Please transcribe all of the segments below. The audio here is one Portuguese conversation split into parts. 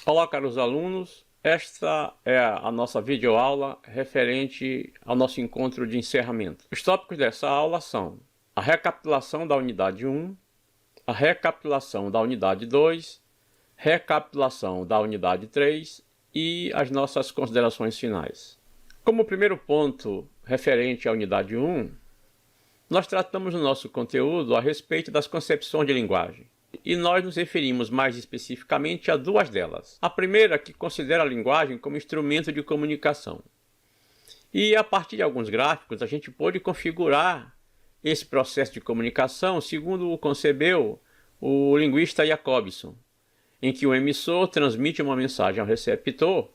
Olá, caros alunos, esta é a nossa videoaula referente ao nosso encontro de encerramento. Os tópicos dessa aula são a recapitulação da unidade 1, a recapitulação da unidade 2, recapitulação da unidade 3 e as nossas considerações finais. Como primeiro ponto referente à unidade 1, nós tratamos no nosso conteúdo a respeito das concepções de linguagem. E nós nos referimos mais especificamente a duas delas. A primeira, que considera a linguagem como instrumento de comunicação. E a partir de alguns gráficos, a gente pôde configurar esse processo de comunicação segundo o concebeu o linguista Jacobson, em que o emissor transmite uma mensagem ao receptor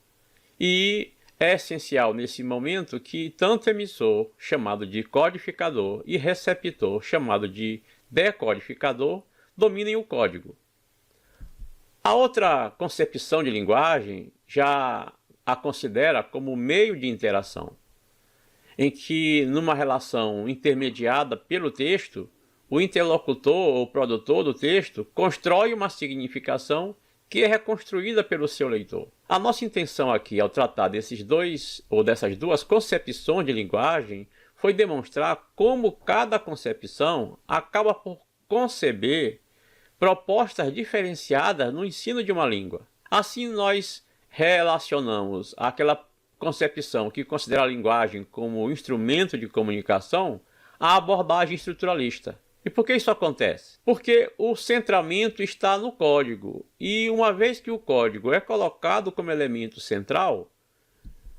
e é essencial nesse momento que tanto emissor, chamado de codificador, e receptor, chamado de decodificador, dominem o código. A outra concepção de linguagem já a considera como meio de interação, em que, numa relação intermediada pelo texto, o interlocutor ou produtor do texto constrói uma significação que é reconstruída pelo seu leitor. A nossa intenção aqui, ao tratar desses dois ou dessas duas concepções de linguagem, foi demonstrar como cada concepção acaba por conceber propostas diferenciadas no ensino de uma língua. Assim, nós relacionamos aquela concepção que considera a linguagem como instrumento de comunicação à abordagem estruturalista. E por que isso acontece? Porque o centramento está no código, e uma vez que o código é colocado como elemento central,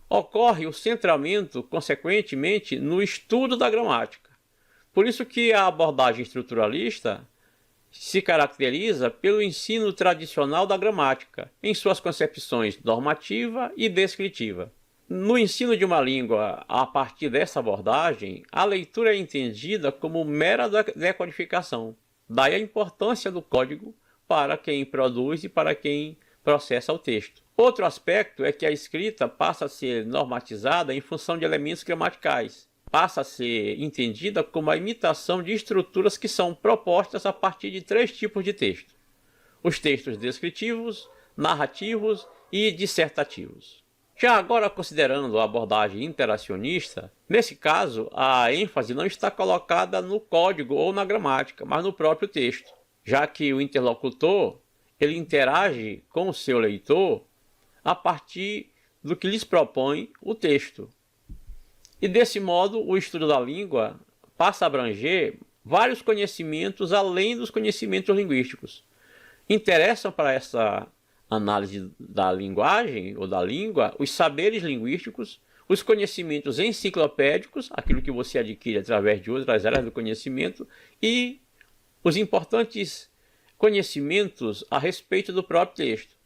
ocorre o centramento, consequentemente, no estudo da gramática. Por isso que a abordagem estruturalista se caracteriza pelo ensino tradicional da gramática, em suas concepções normativa e descritiva. No ensino de uma língua, a partir dessa abordagem, a leitura é entendida como mera decodificação. Daí a importância do código para quem produz e para quem processa o texto. Outro aspecto é que a escrita passa a ser normatizada em função de elementos gramaticais. Passa a ser entendida como a imitação de estruturas que são propostas a partir de três tipos de texto: os textos descritivos, narrativos e dissertativos. Já agora, considerando a abordagem interacionista, nesse caso, a ênfase não está colocada no código ou na gramática, mas no próprio texto, já que o interlocutor ele interage com o seu leitor a partir do que lhes propõe o texto. E desse modo, o estudo da língua passa a abranger vários conhecimentos além dos conhecimentos linguísticos. Interessam para essa análise da linguagem ou da língua os saberes linguísticos, os conhecimentos enciclopédicos, aquilo que você adquire através de outras áreas do conhecimento, e os importantes conhecimentos a respeito do próprio texto.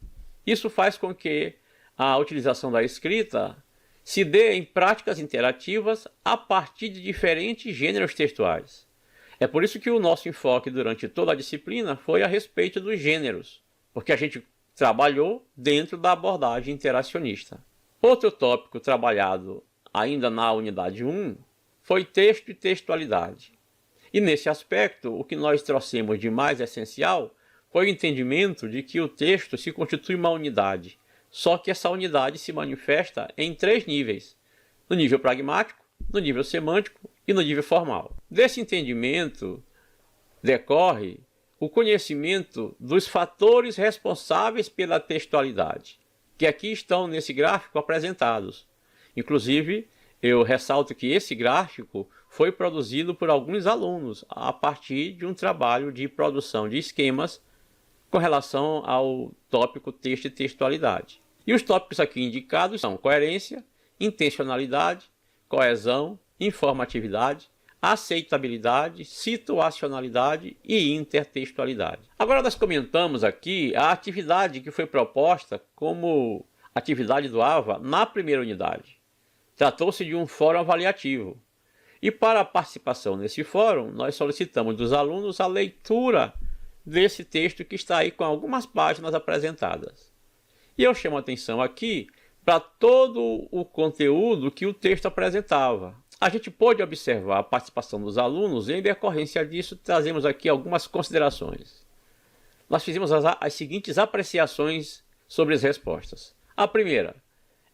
Isso faz com que a utilização da escrita se dê em práticas interativas a partir de diferentes gêneros textuais. É por isso que o nosso enfoque durante toda a disciplina foi a respeito dos gêneros, porque a gente trabalhou dentro da abordagem interacionista. Outro tópico trabalhado ainda na unidade 1 foi texto e textualidade. E nesse aspecto, o que nós trouxemos de mais essencial foi o entendimento de que o texto se constitui uma unidade, só que essa unidade se manifesta em três níveis: no nível pragmático, no nível semântico e no nível formal. Desse entendimento decorre o conhecimento dos fatores responsáveis pela textualidade, que aqui estão nesse gráfico apresentados. Inclusive, eu ressalto que esse gráfico foi produzido por alguns alunos a partir de um trabalho de produção de esquemas com relação ao tópico texto e textualidade. E os tópicos aqui indicados são coerência, intencionalidade, coesão, informatividade, aceitabilidade, situacionalidade e intertextualidade. Agora nós comentamos aqui a atividade que foi proposta como atividade do AVA na primeira unidade. Tratou-se de um fórum avaliativo. E para a participação nesse fórum, nós solicitamos dos alunos a leitura desse texto que está aí com algumas páginas apresentadas. E eu chamo a atenção aqui para todo o conteúdo que o texto apresentava. A gente pôde observar a participação dos alunos e, em decorrência disso, trazemos aqui algumas considerações. Nós fizemos as seguintes apreciações sobre as respostas. A primeira,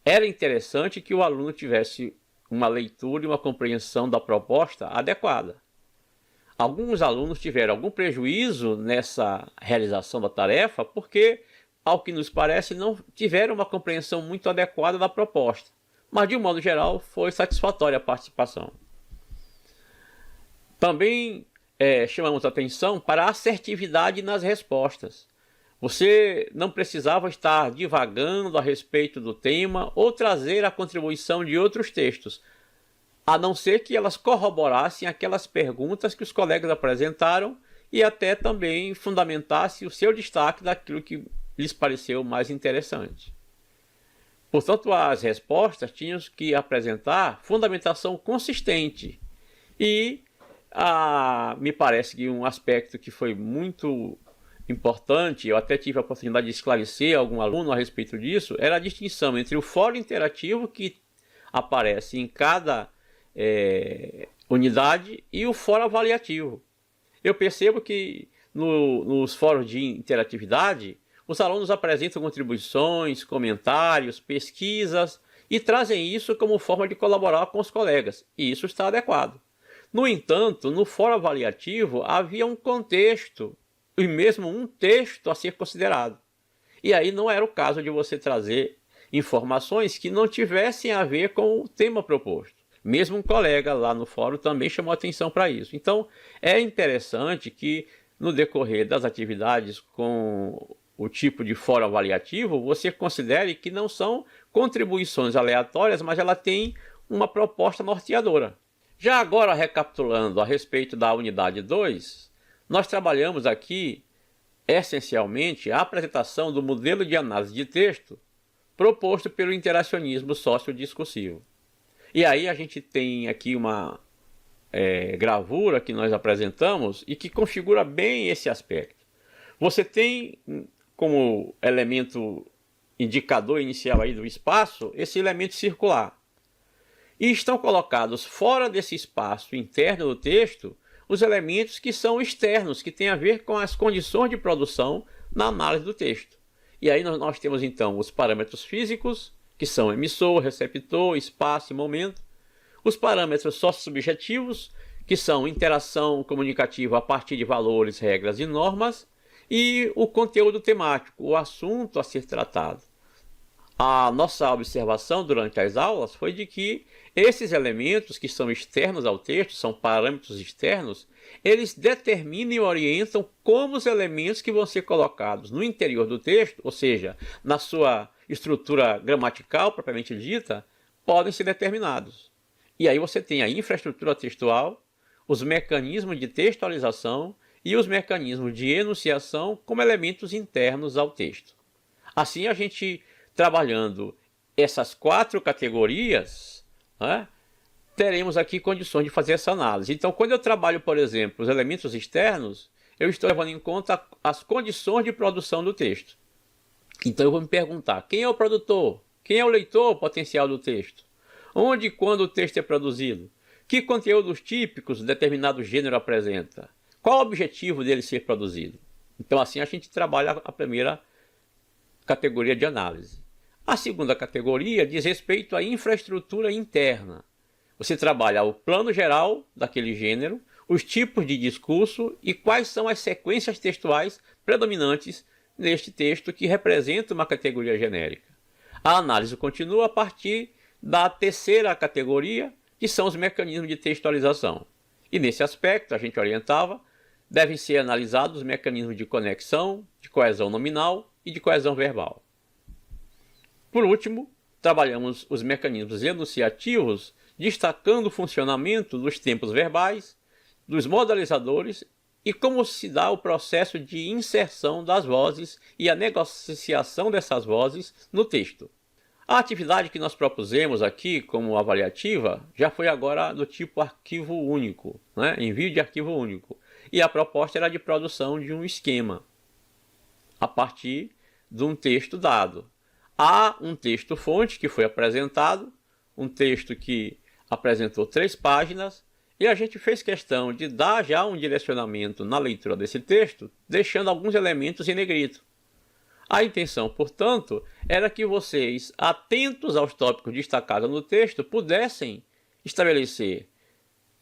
era interessante que o aluno tivesse uma leitura e uma compreensão da proposta adequada. Alguns alunos tiveram algum prejuízo nessa realização da tarefa porque, ao que nos parece, não tiveram uma compreensão muito adequada da proposta. Mas, de um modo geral, foi satisfatória a participação. Também chamamos atenção para a assertividade nas respostas. Você não precisava estar divagando a respeito do tema ou trazer a contribuição de outros textos, a não ser que elas corroborassem aquelas perguntas que os colegas apresentaram e até também fundamentasse o seu destaque daquilo que lhes pareceu mais interessante. Portanto, as respostas tinham que apresentar fundamentação consistente e me parece que um aspecto que foi muito importante, eu até tive a oportunidade de esclarecer algum aluno a respeito disso, era a distinção entre o fórum interativo que aparece em cada unidade e o fórum avaliativo. Eu percebo que nos fóruns de interatividade, os alunos apresentam contribuições, comentários, pesquisas e trazem isso como forma de colaborar com os colegas, e isso está adequado. No entanto, no fórum avaliativo havia um contexto e mesmo um texto a ser considerado. E aí não era o caso de você trazer informações que não tivessem a ver com o tema proposto. Mesmo um colega lá no fórum também chamou atenção para isso. Então, é interessante que no decorrer das atividades com o tipo de fórum avaliativo, você considere que não são contribuições aleatórias, mas ela tem uma proposta norteadora. Já agora, recapitulando a respeito da unidade 2, nós trabalhamos aqui, essencialmente, a apresentação do modelo de análise de texto proposto pelo interacionismo sociodiscursivo. E aí a gente tem aqui uma gravura que nós apresentamos e que configura bem esse aspecto. Você tem como elemento indicador inicial aí do espaço esse elemento circular. E estão colocados fora desse espaço interno do texto os elementos que são externos, que têm a ver com as condições de produção na análise do texto. E aí nós temos então os parâmetros físicos, que são emissor, receptor, espaço e momento. Os parâmetros sociosubjetivos, que são interação comunicativa a partir de valores, regras e normas. E o conteúdo temático, o assunto a ser tratado. A nossa observação durante as aulas foi de que esses elementos que são externos ao texto, são parâmetros externos, eles determinam e orientam como os elementos que vão ser colocados no interior do texto, ou seja, na sua estrutura gramatical propriamente dita, podem ser determinados. E aí você tem a infraestrutura textual, os mecanismos de textualização e os mecanismos de enunciação como elementos internos ao texto. Assim, a gente trabalhando essas 4 categorias, teremos aqui condições de fazer essa análise. Então, quando eu trabalho, por exemplo, os elementos externos, eu estou levando em conta as condições de produção do texto. Então, eu vou me perguntar, quem é o produtor? Quem é o leitor potencial do texto? Onde e quando o texto é produzido? Que conteúdos típicos determinado gênero apresenta? Qual o objetivo dele ser produzido? Então, assim, a gente trabalha a primeira categoria de análise. A segunda categoria diz respeito à infraestrutura interna. Você trabalha o plano geral daquele gênero, os tipos de discurso e quais são as sequências textuais predominantes neste texto que representa uma categoria genérica. A análise continua a partir da terceira categoria, que são os mecanismos de textualização. E nesse aspecto, a gente orientava, devem ser analisados os mecanismos de conexão, de coesão nominal e de coesão verbal. Por último, trabalhamos os mecanismos enunciativos, destacando o funcionamento dos tempos verbais, dos modalizadores e como se dá o processo de inserção das vozes e a negociação dessas vozes no texto. A atividade que nós propusemos aqui como avaliativa já foi agora do tipo arquivo único, envio de arquivo único. E a proposta era de produção de um esquema a partir de um texto dado. Há um texto fonte que foi apresentado, um texto que apresentou 3 páginas, e a gente fez questão de dar já um direcionamento na leitura desse texto, deixando alguns elementos em negrito. A intenção, portanto, era que vocês, atentos aos tópicos destacados no texto, pudessem estabelecer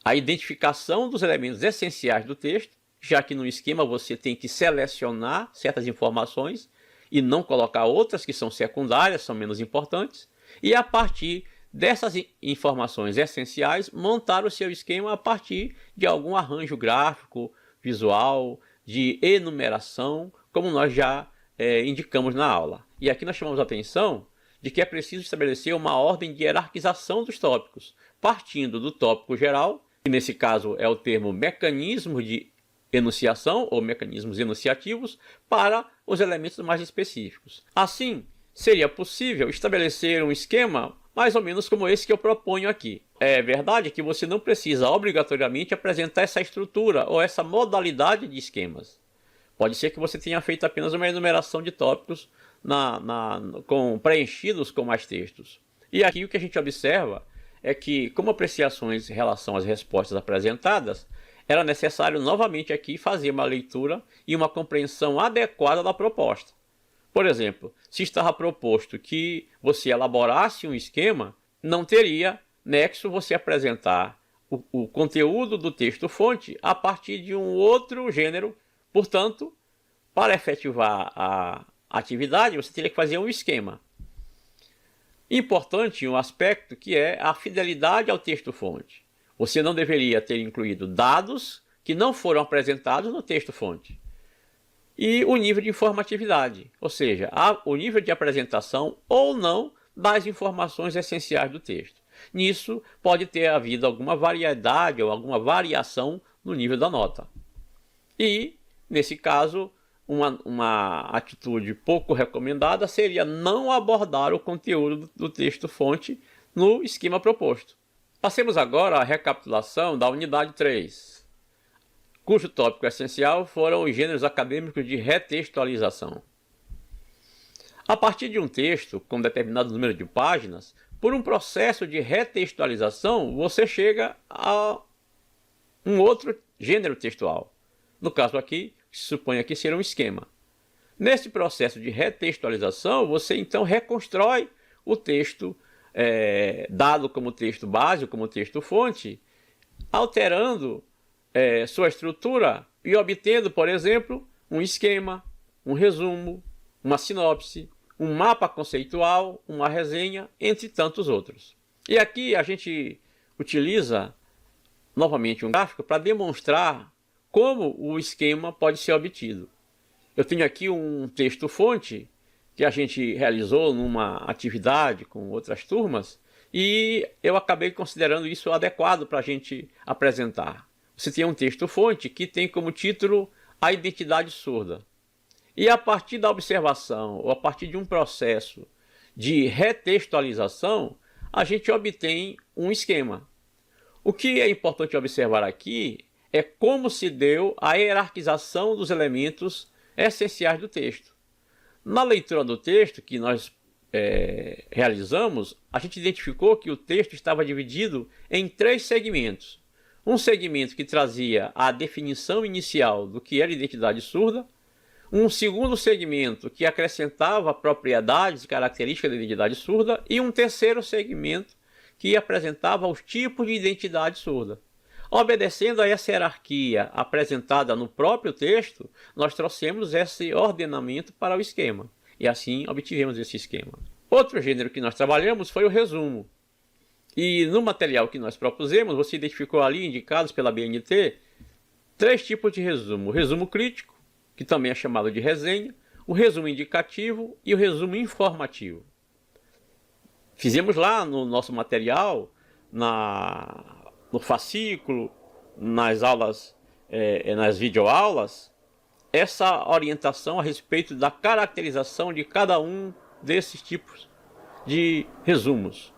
a identificação dos elementos essenciais do texto, já que no esquema você tem que selecionar certas informações e não colocar outras que são secundárias, são menos importantes, e a partir dessas informações essenciais, montar o seu esquema a partir de algum arranjo gráfico, visual, de enumeração, como nós já indicamos na aula. E aqui nós chamamos a atenção de que é preciso estabelecer uma ordem de hierarquização dos tópicos, partindo do tópico geral, que nesse caso é o termo mecanismo de enunciação ou mecanismos enunciativos, para os elementos mais específicos. Assim, seria possível estabelecer um esquema mais ou menos como esse que eu proponho aqui. É verdade que você não precisa obrigatoriamente apresentar essa estrutura ou essa modalidade de esquemas. Pode ser que você tenha feito apenas uma enumeração de tópicos preenchidos com mais textos. E aqui o que a gente observa é que, como apreciações em relação às respostas apresentadas, era necessário novamente aqui fazer uma leitura e uma compreensão adequada da proposta. Por exemplo, se estava proposto que você elaborasse um esquema, não teria nexo você apresentar o conteúdo do texto-fonte a partir de um outro gênero. Portanto, para efetivar a atividade, você teria que fazer um esquema. Importante um aspecto que é a fidelidade ao texto-fonte. Você não deveria ter incluído dados que não foram apresentados no texto-fonte. E o nível de informatividade, ou seja, o nível de apresentação ou não das informações essenciais do texto. Nisso pode ter havido alguma variedade ou alguma variação no nível da nota. E, nesse caso, uma atitude pouco recomendada seria não abordar o conteúdo do texto-fonte no esquema proposto. Passemos agora à recapitulação da unidade 3, cujo tópico essencial foram os gêneros acadêmicos de retextualização. A partir de um texto com determinado número de páginas, por um processo de retextualização, você chega a um outro gênero textual. No caso aqui, se supõe que será um esquema. Nesse processo de retextualização, você então reconstrói o texto dado como texto base, como texto fonte, alterando sua estrutura e obtendo, por exemplo, um esquema, um resumo, uma sinopse, um mapa conceitual, uma resenha, entre tantos outros. E aqui a gente utiliza novamente um gráfico para demonstrar como o esquema pode ser obtido. Eu tenho aqui um texto-fonte que a gente realizou numa atividade com outras turmas e eu acabei considerando isso adequado para a gente apresentar. Você tem um texto-fonte que tem como título A Identidade Surda. E a partir da observação, ou a partir de um processo de retextualização, a gente obtém um esquema. O que é importante observar aqui é como se deu a hierarquização dos elementos essenciais do texto. Na leitura do texto que nós realizamos, a gente identificou que o texto estava dividido em 3 segmentos. Um segmento que trazia a definição inicial do que era identidade surda, um segundo segmento que acrescentava propriedades e características da identidade surda e um terceiro segmento que apresentava os tipos de identidade surda. Obedecendo a essa hierarquia apresentada no próprio texto, nós trouxemos esse ordenamento para o esquema e assim obtivemos esse esquema. Outro gênero que nós trabalhamos foi o resumo. E no material que nós propusemos, você identificou ali, indicados pela BNT, 3 tipos de resumo. O resumo crítico, que também é chamado de resenha, o resumo indicativo e o resumo informativo. Fizemos lá no nosso material, no fascículo, nas aulas, nas videoaulas, essa orientação a respeito da caracterização de cada um desses tipos de resumos.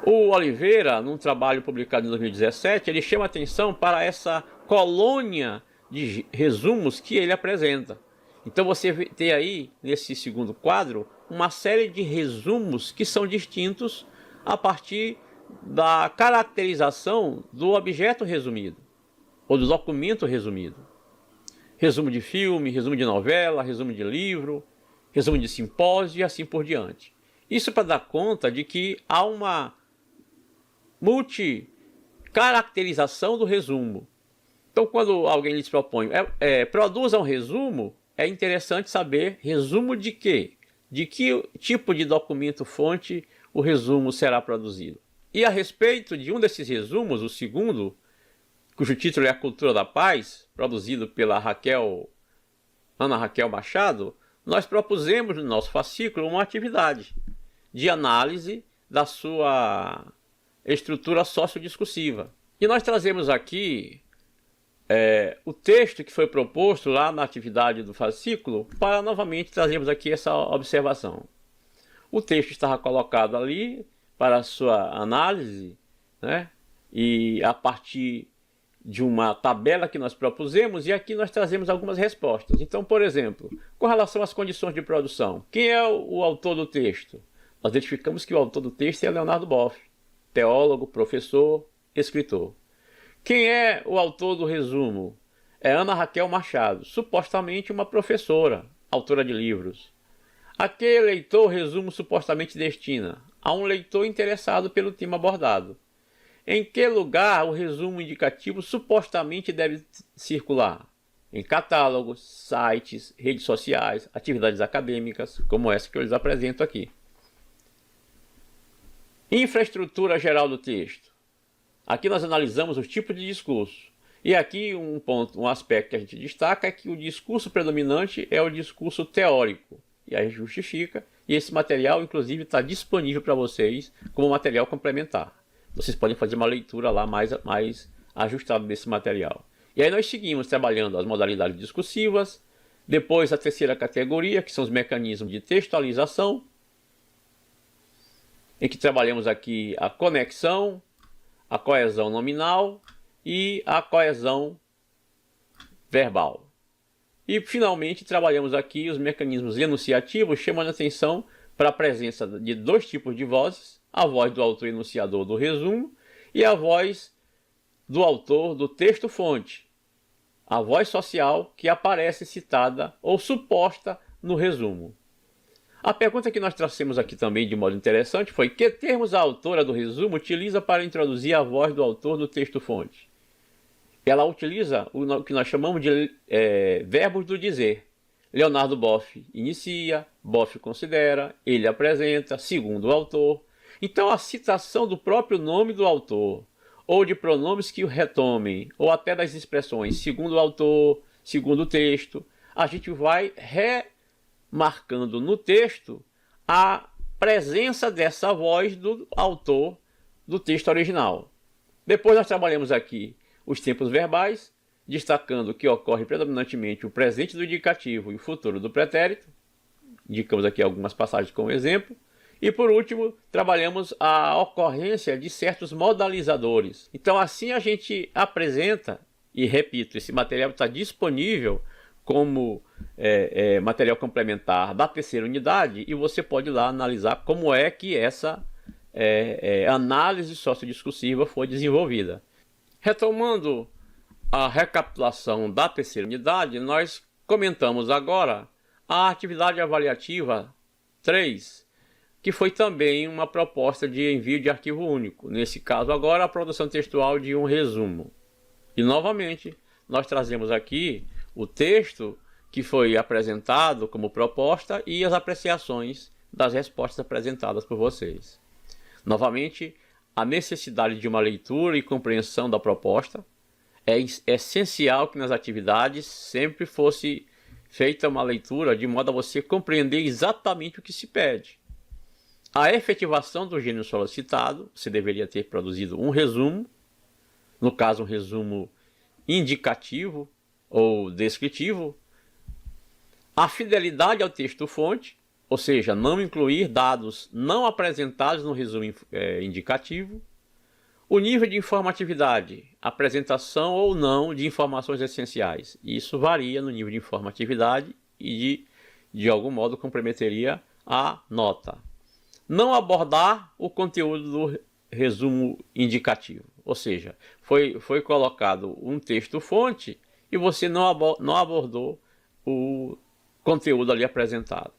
O Oliveira, num trabalho publicado em 2017, ele chama atenção para essa colônia de resumos que ele apresenta. Então você tem aí, nesse segundo quadro, uma série de resumos que são distintos a partir da caracterização do objeto resumido, ou do documento resumido. resumo de filme, resumo de novela, resumo de livro, resumo de simpósio e assim por diante. Isso para dar conta de que há uma multicaracterização do resumo. Então, quando alguém lhes propõe, produza um resumo, é interessante saber resumo de quê? De que tipo de documento-fonte o resumo será produzido. E a respeito de um desses resumos, o segundo, cujo título é A Cultura da Paz, produzido pela Ana Raquel Machado, nós propusemos no nosso fascículo uma atividade de análise da sua estrutura sociodiscursiva. E nós trazemos aqui o texto que foi proposto lá na atividade do fascículo para novamente trazermos aqui essa observação. O texto estava colocado ali para sua análise, né? E a partir de uma tabela que nós propusemos, e aqui nós trazemos algumas respostas. Então, por exemplo, com relação às condições de produção, quem é o autor do texto? Nós identificamos que o autor do texto é Leonardo Boff, teólogo, professor, escritor. Quem é o autor do resumo? É Ana Raquel Machado, supostamente uma professora, autora de livros. A que leitor o resumo supostamente destina? A um leitor interessado pelo tema abordado. Em que lugar o resumo indicativo supostamente deve circular? Em catálogos, sites, redes sociais, atividades acadêmicas, como essa que eu lhes apresento aqui. Infraestrutura geral do texto. Aqui nós analisamos os tipos de discurso. E aqui um aspecto que a gente destaca é que o discurso predominante é o discurso teórico. E aí justifica, e esse material inclusive está disponível para vocês como material complementar. Vocês podem fazer uma leitura lá mais ajustada desse material. E aí nós seguimos trabalhando as modalidades discursivas, depois a terceira categoria, que são os mecanismos de textualização, em que trabalhamos aqui a conexão, a coesão nominal e a coesão verbal. E finalmente trabalhamos aqui os mecanismos enunciativos, chamando a atenção para a presença de dois tipos de vozes, a voz do autor enunciador do resumo e a voz do autor do texto-fonte, a voz social que aparece citada ou suposta no resumo. A pergunta que nós trouxemos aqui também de modo interessante foi: que termos a autora do resumo utiliza para introduzir a voz do autor do texto-fonte? Ela utiliza o que nós chamamos de verbos do dizer. Leonardo Boff inicia, Boff considera, ele apresenta, segundo o autor. Então a citação do próprio nome do autor, ou de pronomes que o retomem, ou até das expressões segundo o autor, segundo o texto, a gente vai remarcando no texto a presença dessa voz do autor do texto original. Depois nós trabalhamos aqui os tempos verbais, destacando que ocorre predominantemente o presente do indicativo e o futuro do pretérito. Indicamos aqui algumas passagens como exemplo. E por último, trabalhamos a ocorrência de certos modalizadores. Então assim a gente apresenta, e repito, esse material está disponível como material complementar da terceira unidade, e você pode ir lá analisar como é que essa análise sociodiscursiva foi desenvolvida. Retomando a recapitulação da terceira unidade, nós comentamos agora a atividade avaliativa 3, que foi também uma proposta de envio de arquivo único. Nesse caso agora, a produção textual de um resumo. E novamente, nós trazemos aqui o texto que foi apresentado como proposta e as apreciações das respostas apresentadas por vocês. Novamente, a necessidade de uma leitura e compreensão da proposta. É essencial que nas atividades sempre fosse feita uma leitura de modo a você compreender exatamente o que se pede. A efetivação do gênero solicitado, você deveria ter produzido um resumo, no caso um resumo indicativo ou descritivo. A fidelidade ao texto-fonte, ou seja, não incluir dados não apresentados no resumo indicativo. O nível de informatividade, apresentação ou não de informações essenciais. Isso varia no nível de informatividade e de algum modo comprometeria a nota. Não abordar o conteúdo do resumo indicativo, ou seja, foi colocado um texto-fonte e você não abordou o conteúdo ali apresentado.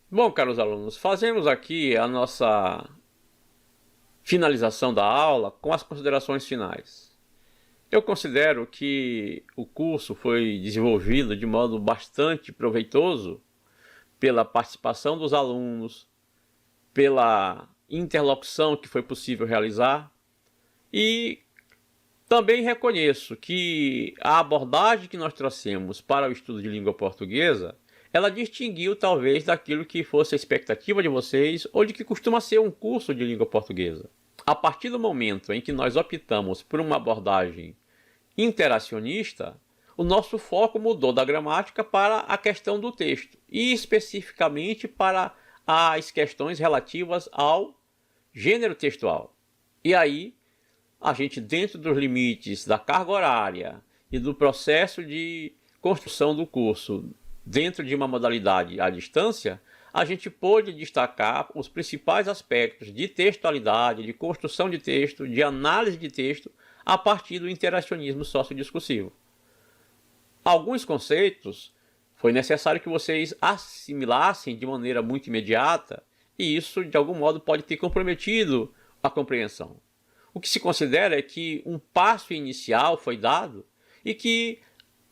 Bom, caros alunos, fazemos aqui a nossa finalização da aula com as considerações finais. Eu considero que o curso foi desenvolvido de modo bastante proveitoso pela participação dos alunos, pela interlocução que foi possível realizar, e também reconheço que a abordagem que nós trouxemos para o estudo de língua portuguesa, ela distinguiu talvez daquilo que fosse a expectativa de vocês ou de que costuma ser um curso de língua portuguesa. A partir do momento em que nós optamos por uma abordagem interacionista, o nosso foco mudou da gramática para a questão do texto, e especificamente para as questões relativas ao gênero textual. E aí, a gente, dentro dos limites da carga horária e do processo de construção do curso dentro de uma modalidade à distância, a gente pôde destacar os principais aspectos de textualidade, de construção de texto, de análise de texto, a partir do interacionismo sociodiscursivo. Alguns conceitos foi necessário que vocês assimilassem de maneira muito imediata, e isso, de algum modo, pode ter comprometido a compreensão. O que se considera é que um passo inicial foi dado e que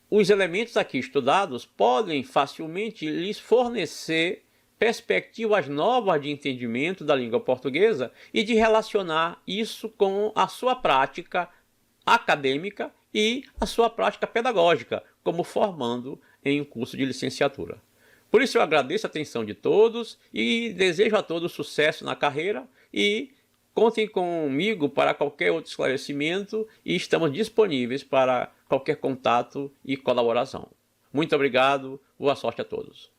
os elementos aqui estudados podem facilmente lhes fornecer perspectivas novas de entendimento da língua portuguesa e de relacionar isso com a sua prática acadêmica e a sua prática pedagógica, como formando em um curso de licenciatura. Por isso eu agradeço a atenção de todos e desejo a todos sucesso na carreira, e contem comigo para qualquer outro esclarecimento, e estamos disponíveis para qualquer contato e colaboração. Muito obrigado, boa sorte a todos.